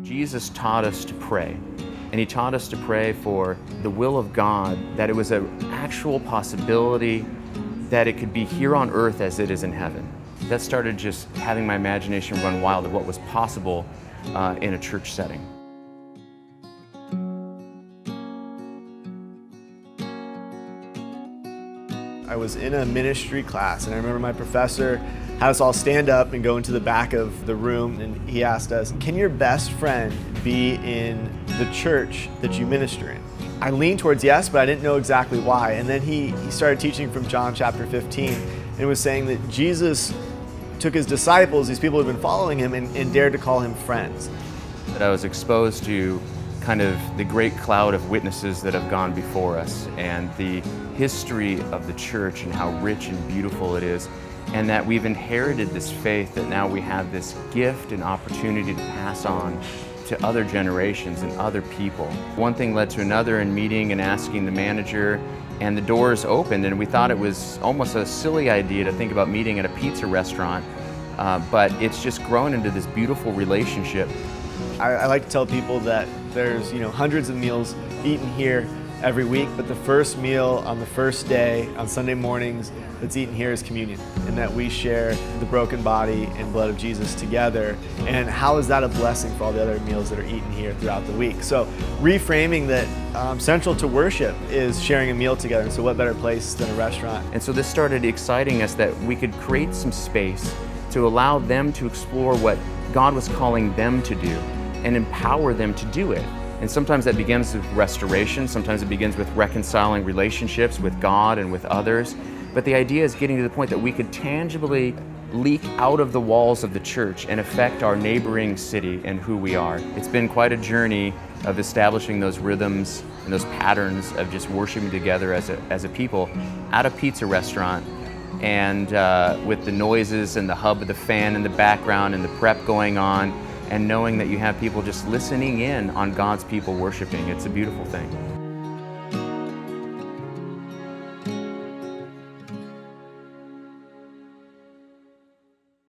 Jesus taught us to pray, and he taught us to pray for the will of God, that it was an actual possibility that it could be here on earth as it is in heaven. That started just having my imagination run wild of what was possible in a church setting. I was in a ministry class, and I remember my professor had us all stand up and go into the back of the room, and he asked us, can your best friend be in the church that you minister in? I leaned towards yes, but I didn't know exactly why. And then he started teaching from John chapter 15, and was saying that Jesus took his disciples, these people who had been following him, and dared to call him friends. That I was exposed to kind of the great cloud of witnesses that have gone before us, and the history of the church and how rich and beautiful it is, and that we've inherited this faith that now we have this gift and opportunity to pass on to other generations and other people. One thing led to another in meeting and asking the manager, and the doors opened, and we thought it was almost a silly idea to think about meeting at a pizza restaurant, but it's just grown into this beautiful relationship. I like to tell people that there's hundreds of meals eaten here every week, but the first meal on the first day, on Sunday mornings, that's eaten here is communion, and that we share the broken body and blood of Jesus together. And how is that a blessing for all the other meals that are eaten here throughout the week? So reframing that central to worship is sharing a meal together, and so what better place than a restaurant? And so this started exciting us that we could create some space to allow them to explore what God was calling them to do and empower them to do it. And sometimes that begins with restoration, sometimes it begins with reconciling relationships with God and with others. But the idea is getting to the point that we could tangibly leak out of the walls of the church and affect our neighboring city and who we are. It's been quite a journey of establishing those rhythms and those patterns of just worshiping together as a people at a pizza restaurant, and with the noises and the hub of the fan in the background and the prep going on, and knowing that you have people just listening in on God's people worshiping. It's a beautiful thing.